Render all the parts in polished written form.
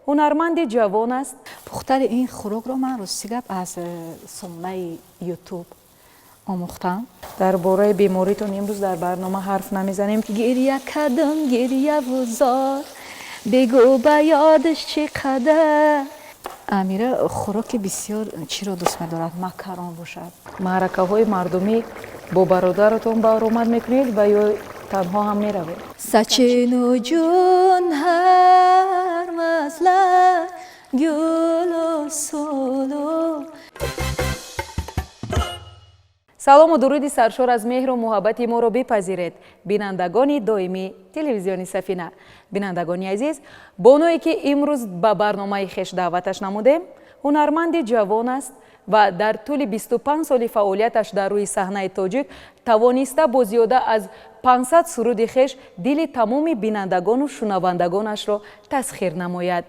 هنرمند جوان است. پختن این خوراک رو من راستی از سامانه یوتیوب آموختم. درباره بیماریتون امروز در برنامه حرف نمیزنیم. گریه کردم گریه وزار بگو به یادش چقدر. امیره خوراک بسیار چی رو دوست می‌دارد؟ مکرون باشد. معرکه های مردمی با برادرتون بار اومد میکنید و یا تنها هم میروید؟ سچینو جون هر مزله گل و سولو. سلام و درودی سرشار از مهر و محبت ما رو بپذیرید بینندگان دائمی تلویزیون سفینه. بینندگان عزیز، بانویی که امروز به برنامه خویش دعوتش نمودیم هنرمند جوان است و در طول 25 سال فعالیتش در روی صحنه تاجیک توانسته با زیاده از 500 سرود خویش دل تمام بینندگان و شنوندگانش را تسخیر نماید.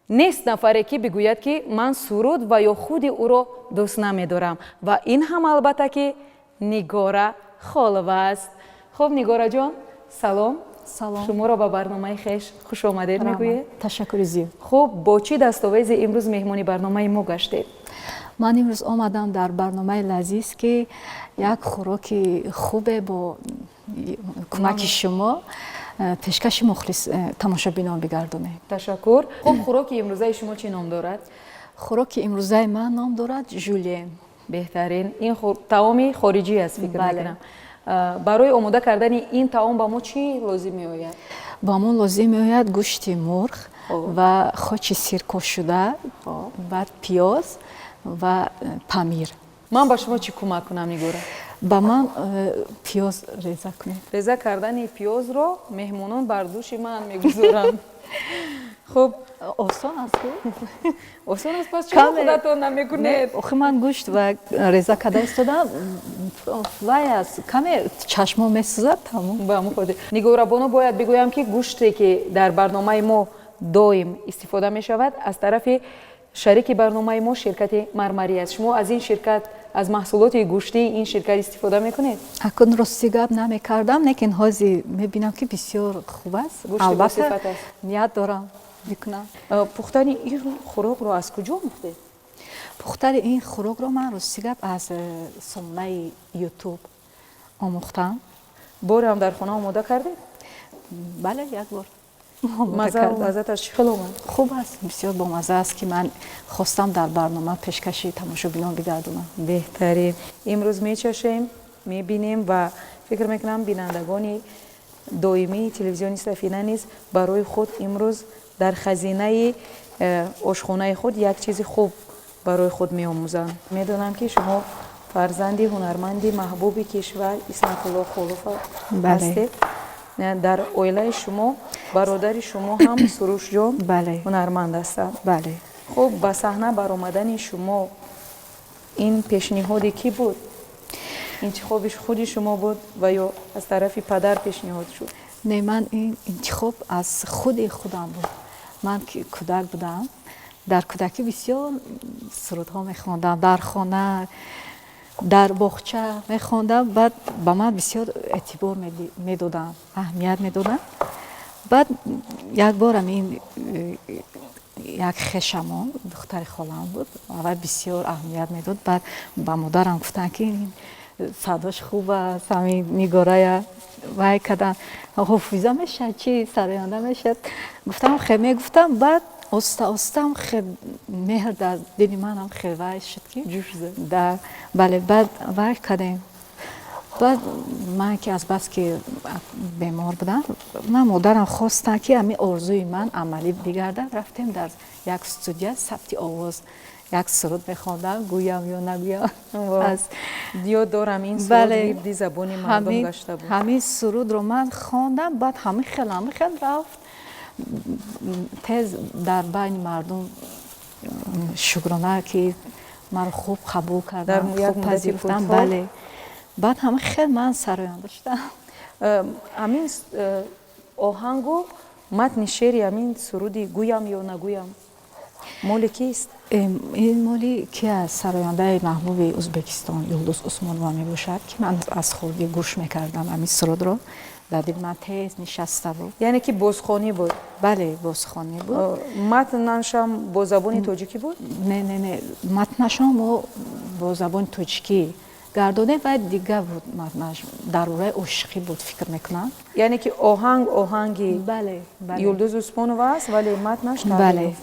نیست نفری که بگوید که من سرود و یا خود او را دوست نمی‌دارم و این هم البته که نگاره خالوه است. خب نگاره جان، سلام. سلام. شما را به برنامه خویش خوش آمدید میگویید. تشکر زیاد. خب با چی دستاویز امروز مهمانی برنامه ما گشتید؟ من امروز آمدم در برنامه لذیذ که یک خوراک خوبه با کمک شما پیشکش مخلص تماشابینان بگردونیم. تشکر. خب خوراک امروزه شما چی نام دارد؟ خوراک امروزه من نام دارد ژولین. بهترین. این طعام خارجی است فکر میکنم. برای آماده کردن این طعام با ما چی لازم میآید؟ با ما لازم میآید گوشت مرغ و خاچ سیرکو شده، بعد پیاز و پنیر. من با شما چی کمک کنم نگاره؟ با من پیاز ریزه کنید. ریزه کردن پیاز رو مهمونان بر دوش من میگذارم. خب آسان است. آسان است، پس چرا خودتون نمیکنید؟ آخه من گوشت و ریزه کرده استادم فلای است، کمی چشمو میسوزد تمام. با ما خود نگاره بانو باید بگویم که گوشتی که در برنامه ما دائم استفاده می شود از طرف شریک برنامه ما شرکت مرمری است. شما از این شرکت، از محصولات گوشتی این شرکت استفاده میکنید؟ اکنون راستی گپ نمیکردم، لیکن حاضر میبینم که بسیار خوب است. گوشت با صفت است. نیت دارم میکنم. پختن این خوراک رو از کجا آموختید؟ پختن این خوراک رو من راستی گپ از سامانه یوتیوب آموختم. بار هم در خانه آماده کردید؟ بله، یک بار. مزه و لذتش چقدر اومد؟ خوب است، بسیار بامزه است که من خواستم در برنامه پیشکشی تماشابینان بگردونم. بهترین. امروز میچشیم، میبینیم و فکر میکنم بینندگان دائمی تلویزیون سفینه نیز برای خود امروز در خزینه آشخانه خود یک چیز خوب برای خود میآموزند. میدونم که شما فرزندی هنرمندی محبوب کشور اسمت الله خالوف هستید. در اویله شما برادر شما هم سروش جان هنرمند هستند. بله. خب با صحنه برآمدن شما این پیشنهادی کی بود؟ انتخابش خودی شما بود و یا از طرف پدر پیشنهاد شد؟ نه، من این انتخاب از خودم بود. من که کودک بودم، در کودکی بسیار سرودها میخواندم، در خانه در باغچه میخواندم. بعد با من بسیار اعتبار میدادن، اهمیت میدادن. بعد یک بارم این یک خشمان دختر خالم بود، اول بسیار اهمیت میداد. بعد با مادرم گفتن که این صداش خوب است، همین نگاره وای کردن حافظه میشه، چی سراینده میشه. گفتم خیلی گفتم. بعد آسته خیلی مهر در دل منم خیلی وای شد که جوش زد. بله. بعد وای کردیم. بعد من که از بس که بیمار بودم، من مادرم خواستن که همین آرزوی من عملی بگرده. رفتیم در یک استودیو ثبت آواز، یک سرود میخواندم، گویم یا نگویم. از یاد دارم این سرود گردی زبان مردم گشته بود. همین سرود رو من خواندم. بعد همین خیلی رفت تیز در بین مردم شکرانه که من خوب قبول کردم، خوب پذیرفتم. بله. بعد همه خیلی من سراینده شدم. همین آهنگو متن شعری همین سرودی گویم یا نگویم مال کیست؟ این مالی که از سراینده محبوب ازبکستان یلدوز عثمانوی می باشد که من از خودی گوش میکردم همین سرود رو. дар дили ман тез нишаста буд. яъне ки бозхонӣ буд. бале бозхонӣ буд. матнашам бо забони тоҷикӣ буд? не матнашон мо бо забони тоҷикӣ гардоне ва дигар буд. матнаш дар бораи ошиқӣ буд фикр мекунам. яъне ки оҳанги бале юлдуз усмонова аст вале матнаш бале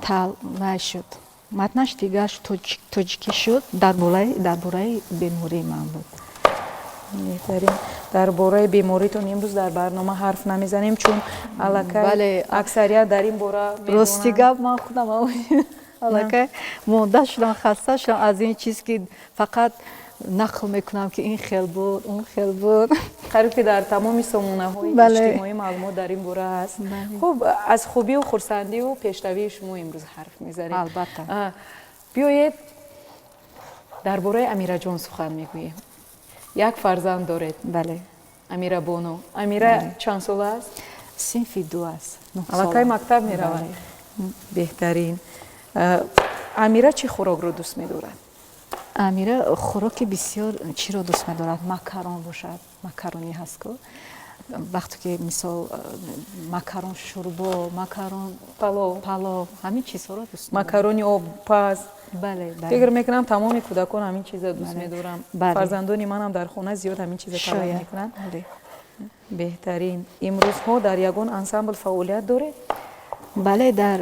талвай шуд. матнаш дигар тоҷикӣ шуд. дар бораи бемории ман буд. беҳтарин. дар бораи беморитон имрӯз дар барнома ҳарф намезанем, чун аллакай аксарият дар ин бора рости гап ман худам аллакай монда шудам, хаста шудам аз ин чиз ки фақат нақл мекунам ки ин хел буд, он хел буд. қариб ки дар тамоми сомонаҳои иҷтимоӣ маълумот дар ин бора ҳаст. хуб, аз хубию хурсандию пештавии шумо имрӯз ҳарф мезанем. албатта. биёед дар бораи амираҷон сухан мегӯем. як фарзанд доред. бале амира боно. амира чанд сола аст? синфи 2 аст. аллакай мактаб меравад. беҳтарин. амира чӣ хӯрокро дӯст медорад? амира хӯроки бисёр чиро дӯст медорад? макарон бошад. макаронӣ ҳаст ку вақте ки мисол макарон шӯрбо, макарон палов, ҳамин чизҳоро дӯст медорад. макарони обпаз. бале фикр мекунам тамоми кӯдакон ҳамин чиза дӯст медорам. фарзандони манам дар хона зиёд ҳамин чиза талаб мекунанд. беҳтарин. имрӯзҳо дар ягон ансамбл фаъолият доред? бале дар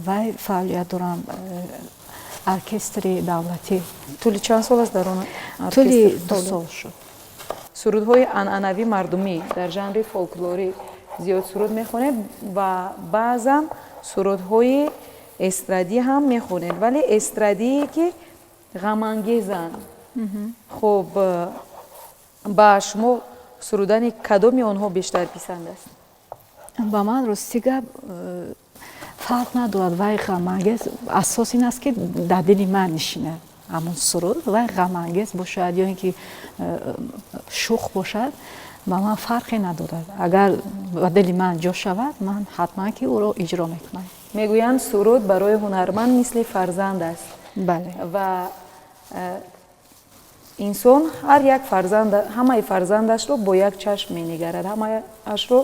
вай фаъолият дорам. оркестри давлатӣ. тӯли чанд сол аст дар он оркестр? тӯли 2 сол шуд. сурудҳои анъанавӣ мардумӣ дар жанри фолклорӣ зиёд суруд мехонед ва баъзан сурудҳои эстрадӣ ҳам мехонед, вале эстрадие ки ғамангезанд. хуб, ба шумо сурудани кадоми онҳо бештар писанд аст? ба ман рости гап фарқ надорад. вай ғамангез асос ин аст ки дар дили ман нишинад ҳамон суруд. вай ғамангез бошад ё ин ки шух бошад, ба ман фарқе надорад. агар ба дили ман ҷо шавад, ман ҳатман ки ӯро иҷро мекунам. мегӯянд суруд барои ҳунарманд мисли фарзанд аст. бале ва инсон ҳар як ҳамаи фарзандашро бо як чашм менигарад, ҳамаашро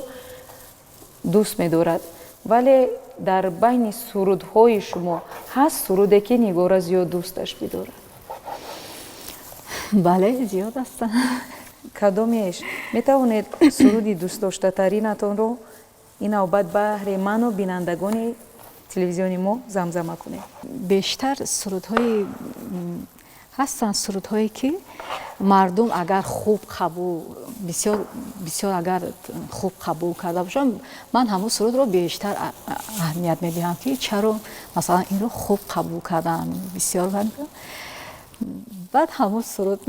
дӯст медорад. вале дар байни сурудҳои шумо ҳаст суруде ки нигора зиёд дӯсташ бидорад? бале зиёд ҳастанд. кадомеш? метавонед суруди дӯстдоштатаринатонро ин навбат баҳри ману бинандагони телевизиони мо замзама кунед? бештар сурудҳои ҳастанд сурудҳое ки мардум агар хуб қабул бисёр агар хуб қабул карда бошанд, ман ҳамон сурудро бештар аҳамият медиҳам ки чаро масалан инро хуб қабул кардан бисёр. баъд ҳамон суруд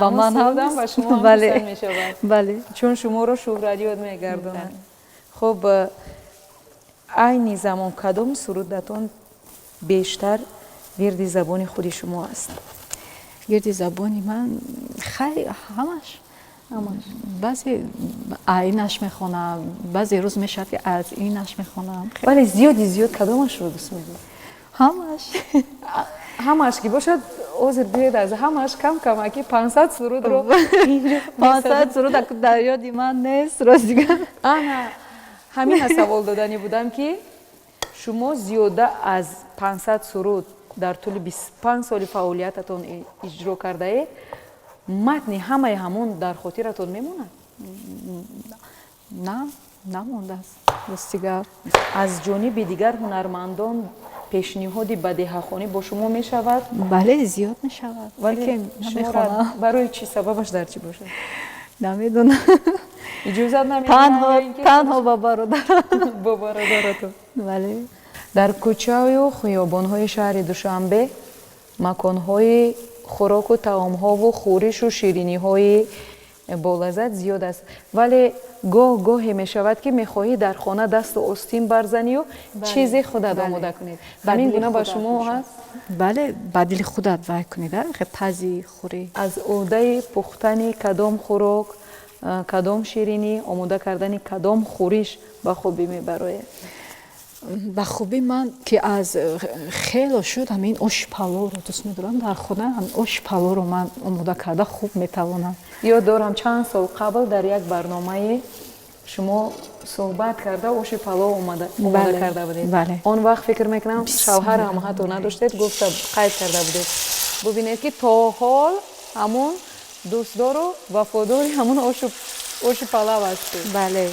ба ман ҳам ба шумо писанд мешавад. бале чун шуморо шӯҳратёб мегардонад. хуб, айни замон кадом сурудатон бештар вирди забони худи шумо аст? гирди забони ман хайр ҳамаш. баъзе айнаш мехонам, баъзе рӯз мешавад ки аз инаш мехонам. вале зиёд кадомашро дӯст медоред? ҳамаш ки бошад. ҳозир биёед аз ҳамаш камаки 500 сурудро 500 суруд дар ёди ман нест. ростига ана ҳамина савол доданӣ будам ки шумо зиёда аз 500 суруд дар тӯли 25 соли фаъолиятатон иҷро кардаед, матни ҳамаи ҳамон дар хотиратон мемонад? намондааст. ростига аз ҷониби дигар ҳунармандон пешниҳоди бадеҳахонӣ бо шумо мешавад? бале зиёд мешавад. вале шуморо барои чӣ сабабаш дар чӣ бошад? намедонам. иҷозат намедиҳанд? танҳо ба бародарам. бо бародаратон? бале дар кӯчаю хиёбонҳои шаҳри душанбе маконҳои хӯроку таомҳову хӯришу шириниҳои болаззат зиёд аст, вале гоҳ-гоҳе мешавад ки мехоҳӣ дар хона дасту остин барзанию чизи худат омода кунед. ҳамин гуна ба шумо ҳаст? бале ба дили худат вай кунед, пази хӯрӣ. аз ӯҳдаи пухтани кадом хӯрок, кадом ширинӣ, омода кардани кадом хӯриш ба хубӣ мебароед? ба хубӣ ман ки аз хело шуд ҳамин оши палоро дӯст медорам. Дар хона ҳамин оши палоро ман омода карда хуб метавонам. ёд дорам чанд сол қабл дар як барномае шумо суҳбат карда оши палов омода карда будед. Он вақт фикр мекунам шавҳарам ҳатто надоштед, гуфта қайд карда будед. бубинед ки то ҳол ҳамун дӯстдору вафодори ҳамун оши палав ҳастед. бале.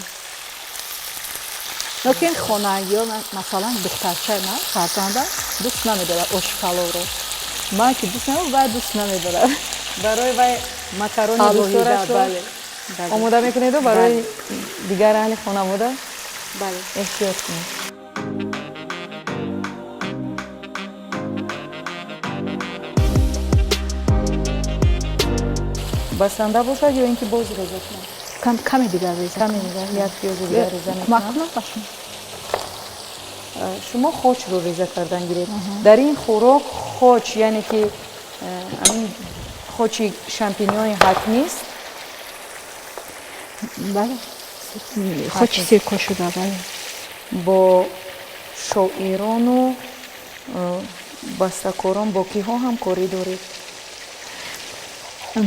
лекин хонаиё масалан духтарчаи ман фарзандам дӯст намедорад оши паловро. ман ки дӯст намедорам, вай дӯст намедорад. барои вай макарони дӯстдорашро омода мекунеду барои дигар аҳли хонавода эҳтиёт кунед. басанда бошад ё ин ки боз реза кунам? Каме дигар реза. Як пиёзи дигар реза мекунам. шумо хочро реза кардан гиред. дар ин хӯрок хоч, яъне ки ҳамин хочи шампиньони ҳатмист. бале. хочи сиркошуда, бале. бо шоирону бастакорон бо киҳо ҳамкорӣ доред?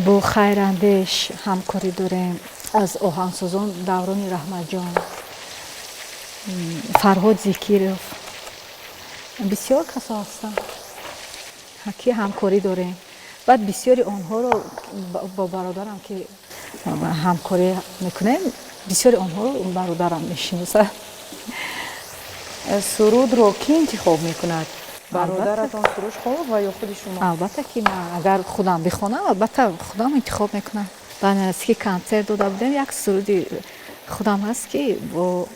бо хайрандеш ҳамкорӣ дорем. аз оҳангсозон даврони раҳматҷон, фарҳод зикиров, бисёр касо ҳастанд ки ҳамкорӣ дорем. баъд бисёри онҳоро бо бародарам ки ҳамкорӣ мекунем, бисёри онҳоро бародарам мешиносад. сурудро ки интихоб мекунад? бародаратон суруд хонад ва ё худи шумо? албатта ки ман агар худам бихонам, албатта худам интихоб мекунам. банаст ки консерт дода будем, як суруди худам ҳаст ки бо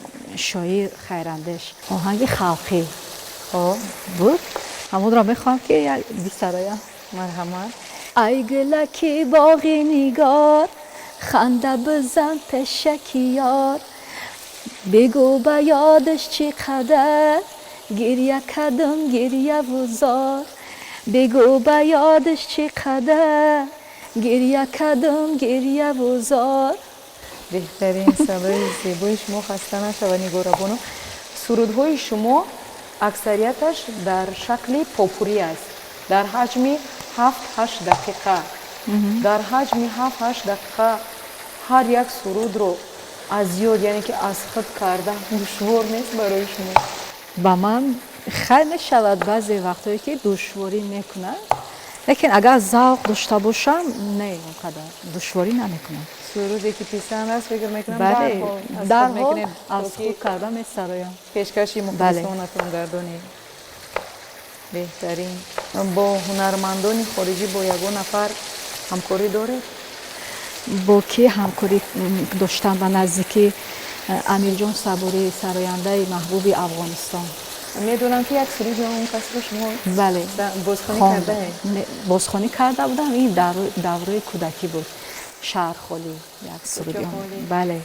шоир хайрандеш оҳанги халқӣ буд. ҳамонро мехоҳам ки бисароям. марҳамат. ай гулаки боғи нигор, ханда бизан пешаки ёр, бигӯ ба ёдаш чӣ қадар гирья кардим гирьяву зор, бигӯ ба ёдаш чӣ қадар гирья кардим гирьяву зор. беҳтарин садои зебои шумо хаста нашава нигорабоно. сурудҳои шумо аксарияташ дар шакли попурӣ аст, дар ҳаҷми 7-8 дақиқа. дар ҳаҷми 7-8 дақиқа ҳар як сурудро аз ёд, яъне ки аз худ карда душвор нест барои шумо? ба ман хайр мешавад баъзе вақтое ки душворӣ мекунад, лекин агар завқ дошта бошам не он қадар душворӣ намекунам. суруде ки писанд аст фикр мекунам дарҳол аз худ карда месароям. пешкаши мухлисонатон гардонед. беҳтарин. бо ҳунармандони хориҷӣ бо ягон нафар ҳамкорӣ доред? бо ки ҳамкорӣ доштам? ба наздики амирҷон сабурӣ, сарояндаи маҳбуби Афғонистон. медонам ки як суруди он касро шумо бале бозхонӣ кардаед? бозхонӣ карда будам. ин давраи кӯдакӣ буд. шаҳрхолӣ як суруди он. бале.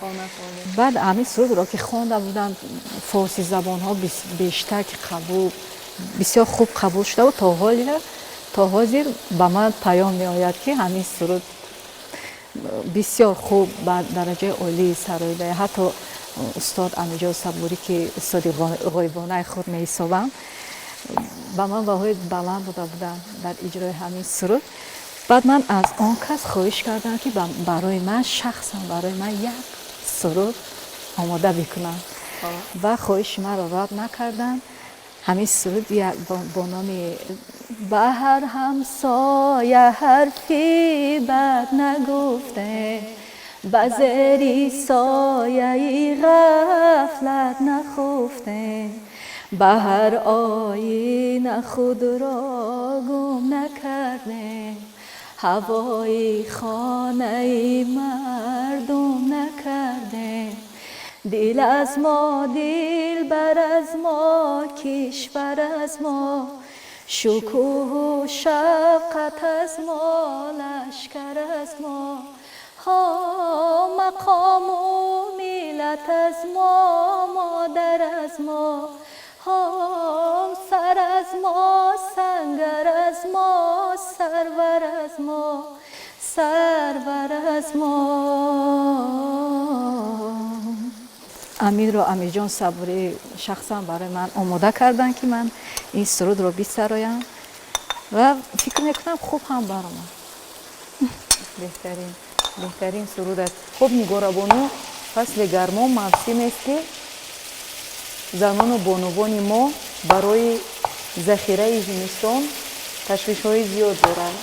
баъд ҳамин сурудро ки хонда будам, форси забонҳо бештар ки бисёр хуб қабул шуда буд. то ҳозир ба ман паём меояд ки ҳамин суруд бисёр хуб ба дараҷаи олии сароида. ҳатто устод амирҷон сабурӣ ки устоди ғоибонаи худ меҳисобам, ба ман баҳои баланд дода буданд дар иҷрои ҳамин суруд. баъд ман аз он кас хоҳиш кардам ки барои ман шахсан барои ман як суруд омода бикунанд ва хоҳиши маро рад накарданд. ҳамин суруд бо номи баҳар ҳамсоя ҳарфи бад нагуфтем, ба зери сояи ғафлат нахуфтем, баҳар оина худро гум накардем, ҳавои хонаи мардум накардем. дил аз мо дилбар аз мо кишвар аз мо, шукӯҳу шафқат аз мо лашкар аз мо, мақому миллат аз мо модар аз мо, сар аз мо сангар аз мо сарвар аз мо сарвар аз мо. амирро амирҷон сабурӣ шахсан барои ман омода карданд ки ман ин сурудро бисароям ва фикр мекунам хуб ҳам баромад. беҳтарин суруд аст. хуб нигорабону, фасли гармо мавсимест ки занону бонувони мо барои захираи зимистон ташвишҳои зиёд доранд.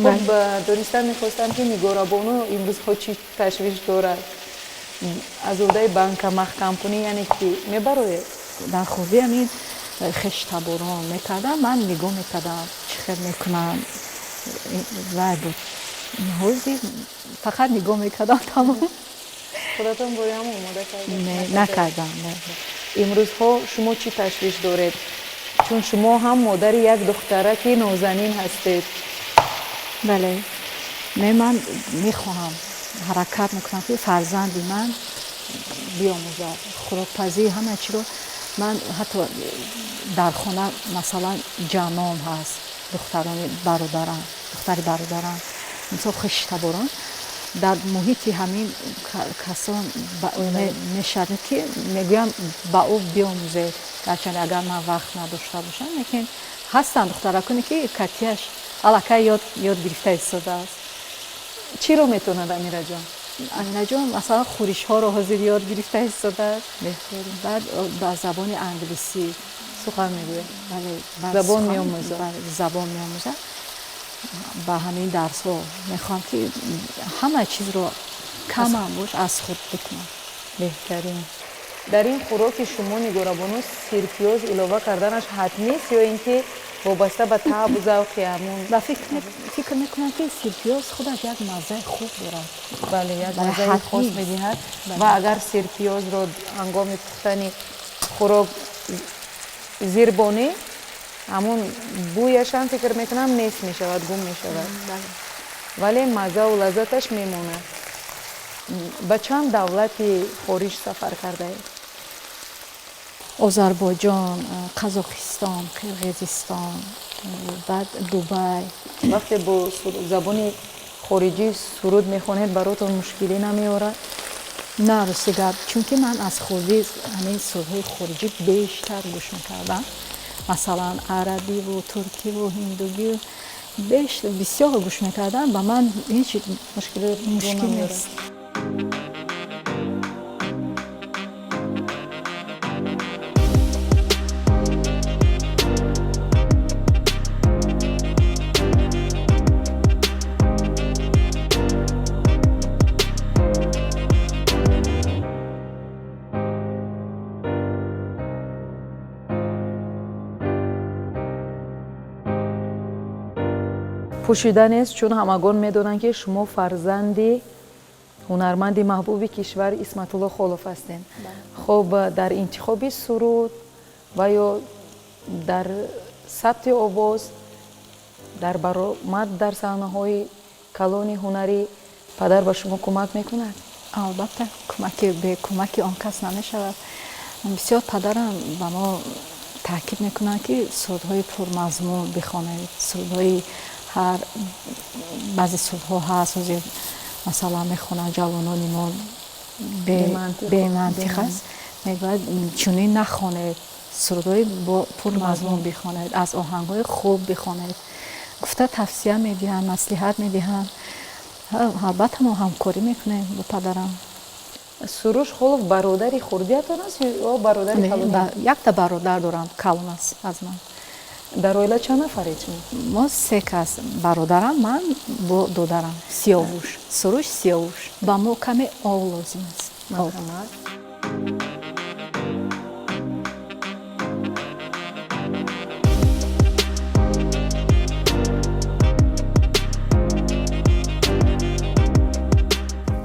хуб донистан мехостам ки нигорабону имрӯзҳо чӣ ташвиш дорад? аз ӯдаи банка маҳкамкунӣ яъне ки мебароед? дар хурди ҳамин хештаборон мекардам, ман нигоҳ мекардам чӣ хел мекунам. вай буд ҳози фақат нигоҳ мекардам тамом. худатон боям омода накардам. имрӯзҳо шумо чӣ ташвиш доред? чун шумо ҳам модари як духтараки нозанин ҳастед. бале, ман мехоҳам ҳаракат мекунам ки фарзанди ман биомӯзад хӯрокпазии ҳама чиро. ман ҳатто дар хона масалан ҷаном ҳаст, духтари бародарам, мисол хештаборон дар муҳити ҳамин касон мешавад ки мегӯям ба ӯ биомӯзед, гарчанде агар ман вақт надошта бошам, лекин ҳастанд духтараконе ки катияш аллакай ёд гирифта истодааст. чиро метавонад амираҷон? амираҷон масалан хӯришҳоро ҳозир ёд гирифта истодааст. баъд ба забони англисӣ сухан мегӯяд. забон меомӯзад. ба ҳамин дарсҳо мехоҳам ки ҳама чизро камам бош аз худ бикунам. беҳтарин. дар ин хӯроки шумо нигорабону сирпиёз илова карданаш ҳатмист ё ин ки вобаста ба табу завқи ҳамун? ба фикр мекунам ки сирпиёз худаш як маззаи хуб дорад. бале, як маззаи хос медиҳад. ва агар сирпиёзро ҳангоми пухтани хӯрок зирбонӣ, ҳамун бӯяшам фикр мекунам нест мешавад, гум мешавад. вале маззаву лаззаташ мемонад. ба чанд давлати хориҷ сафар кардаед? озарбойҷон, қазоқистон, қирғизистон, баъд Дубай. вақте бо забони хориҷӣ суруд мехонед, баротон мушкилӣ намеорад? на рости гап, чунки ман аз хурди ҳамин сурудҳои хориҷӣ бештар гӯш мекардам. масалан арабиву туркиву ҳиндугӣ бисёр гӯш мекардам. ба ман ҳеҷ мушкил нест. пӯшиданест, чун ҳамагон медонанд ки шумо фарзанди ҳунарманди маҳбуби кишвар Исматулло Холов ҳастед. хуб, дар интихоби суруд ва ё дар сабти овоз, дар баромад дар саҳнаҳои калони ҳунарӣ падар ба шумо кӯмак мекунад? албатта, бе кӯмаки он кас намешавад. бисёр падарам ба мо таъкид мекунанд ки сурудҳои пурмазмун бихонед. сурудҳои ҳар баъзе сурудҳо ҳаст ҳозир масалан мехонанд ҷавонони мо бемантиқ аст, мегӯяд чунин нахонед, сурудҳои пурмазмун бихонед, аз оҳангҳои хуб бихонед. гуфта тавсия медиҳанд, маслиҳат медиҳанд. албатта мо ҳамкорӣ мекунем бо падарам. суруш Холов бародари хурдиятон аст ё бародари калони? якта бародар дорам, калон аст аз ман. дар оила чанд нафаред шумо? мо се кас, бародарам, ман бо додарам. Сиёвуш, суруш Сиёвуш. ба мо каме ов лозим аст. марҳамат.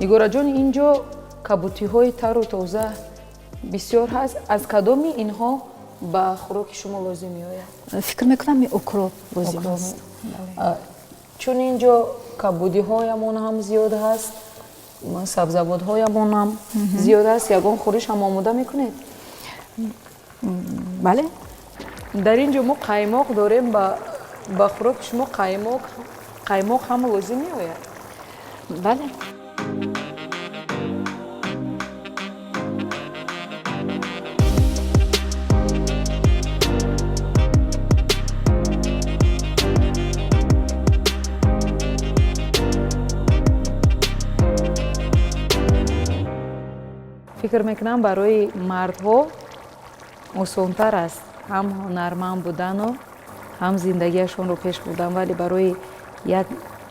нигораҷон, инҷо кабутиҳои тару тоза бисёр ҳаст. аз кадоми инҳо ба хӯроки шумо лозим меояд? фикр мекунам укроп лозим аст. чун инҷо кабудиҳоямон ҳам зиёд ҳаст, сабзавотҳоямон ҳам зиёд ҳаст, ягон хӯриш ҳам омода мекунед? бале, дар ин ҷо мо қаймоқ дорем. ба хӯроки шумо қаймоқ ҳам лозим меояд? бале. фикр мекунам барои мардҳо осонтар аст ҳам ҳунарманд будану ҳам зиндагиашонро пеш бурдан, вале барои як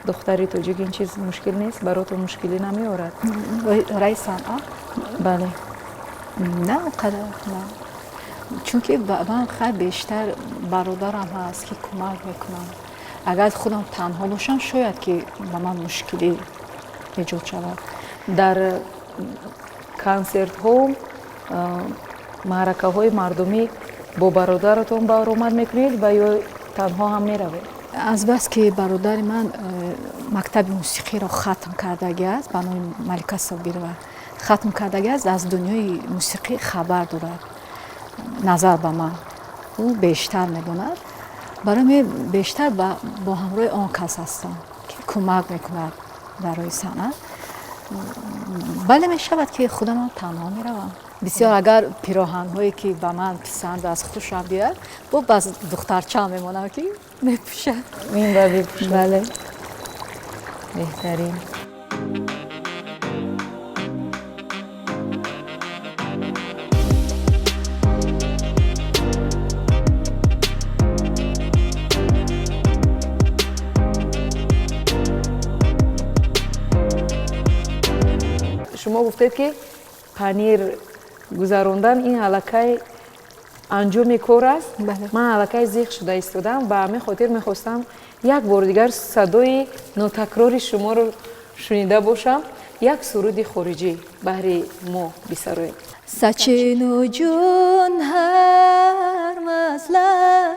духтари тоҷик ин чиз мушкил нест? Барото мушкилӣ намеорад? рай санъат Бале. не қадар не, чунки ман хай бештар бародарам ҳаст ки кӯмак мекунам. агар худам танҳо бошам шояд ки ба ман мушкилӣ эҷод шавад. Дар консертҳо, маъракаҳои мардумӣ бо бародаратон баромад мекунед ва ё танҳо ҳам меравед? азбаски бародари ман мактаби мусиқиро хатм кардаги аст, ба номи Малика Собирова хатм кардаги аст, аз дунёи мусиқӣ хабар дорад. назар ба ман ӯ бештар медонад, барои мен бештар бо ҳамроҳи он кас ҳастам ки кӯмак мекунад дар роҳи санъат. бале мешавад ки худамам танҳо меравам. бисёр агар пироҳанҳое ки ба ман писанд аз хушам биёяд, бо баз духтарчаам мемонам ки мепӯшад. Ин ба бипӯшад. бале беҳтарин. шумо гуфтед ки панир гузарондан ин аллакай анҷоми кор аст. Ман аллакай зиқ шуда истодам, ба ҳамин хотир мехостам як бор дигар садои нотакрори шуморо шунида бошам. як суруди хориҷӣ баҳри мо бисароед. Saçını ucun her mazlar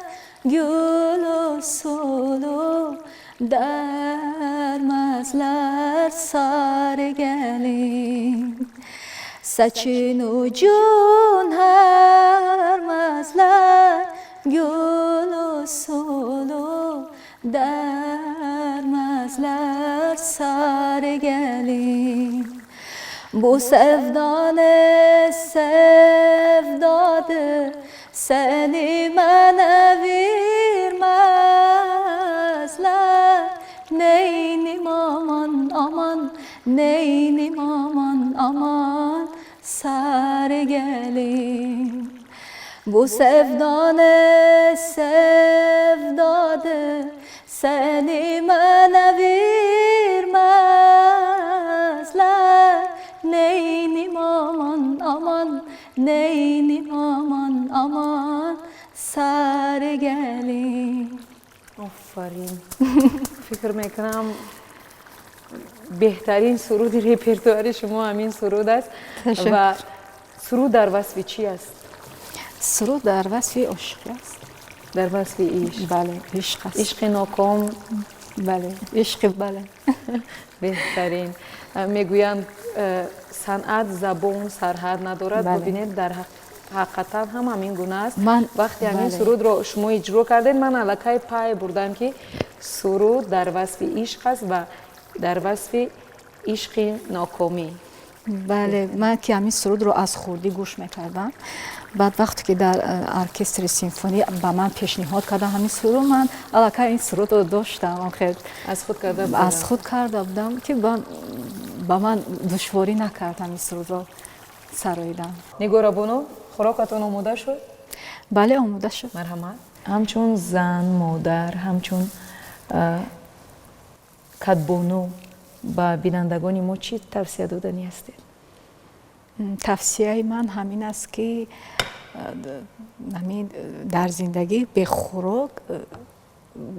gül solu dermezler sarı gelin. Saçını ucun her mazlar gül solu dermezler sarı gelin. Bu sevdanı sevdadır, seni mənə verməzlər. Neynim aman aman, neynim aman aman, sarı gelin. Bu sevdanı sevdadır, seni mənə verməzlər. Neynim aman aman, neynim aman aman, sarı gelin. офарин. фикр мекунам беҳтарин суруди репертуари шумо ҳамин суруд аст. ва суруд дар васфи чӣ аст? Суруд дар васфи ошиқӣ аст. дар васфи ишқ? бале, ишқ аст. ишқи ноком? бале, ишқи бале. беҳтарин. мегӯянд санъат забон сарҳад надорад. бубинед дар ҳақиқатан ҳам ҳамин гуна аст. вақте ҳамин сурудро шумо иҷро кардед, ман аллакай пай бурдам ки суруд дар васфи ишқ аст ва дар васфи ишқи нокомӣ. бале, ман ки ҳамин сурудро аз хурдӣ гӯш мекардам, баъд вақте ки дар оркестри симфонӣ ба ман пешниҳод кардам ҳамин сурудро, ман аллакай ин сурудро доштам. аз худ карда будам ки ба ман душворӣ накард ҳамин сурудро сароидан. нигора боно, хӯрокатон омода шуд? бале, омода шуд. марҳамат. ҳамчун зан, модар, ҳамчун кадбону ба бинандагони мо чӣ тавсия доданӣ ҳастед? тавсияи ман ҳамин аст ки дар зиндагӣ бехӯрок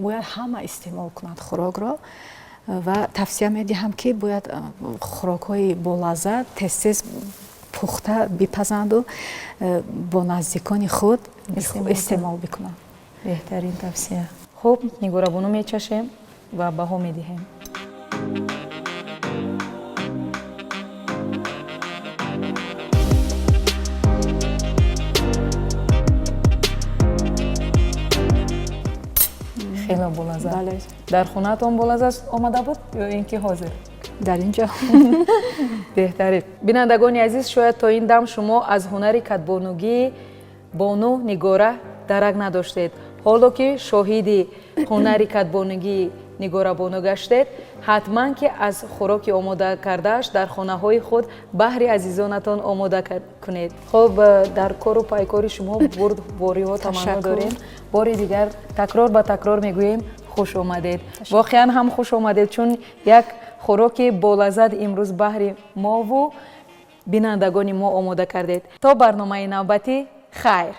бояд ҳама истеъмол кунад хӯрокро, ва тавсия медиҳам ки бояд хӯрокҳои болаззат тез пухта бипазанду бо наздикони худ истеъмол бикунанд. беҳтарин тавсия. хуб, нигорабону мечашем ва баҳо медиҳем. хеле болаззат. дар хонаатон болаззат омада буд ё ин ки ҳозир? дар инҷо. беҳтарин. бинандагони азиз, шояд то ин дам шумо аз ҳунари кадбонугии бону нигора дарак надоштед. ҳоло ки шоҳиди ҳунари кадбонугии нигорабону гаштед, ҳатман ки аз хӯроки омода кардааш дар хонаҳои худ баҳри азизонатон омода кунед. хуб, дар кору пайкори шумо бурдвориҳо таманно дорем. бори дигар такрор ба такрор мегӯем хуш омадед. воқеан ҳам хуш омадед, чун як хӯроки болаззат имрӯз баҳри мову бинандагони мо омода кардед. То барномаи навбатӣ, хайр.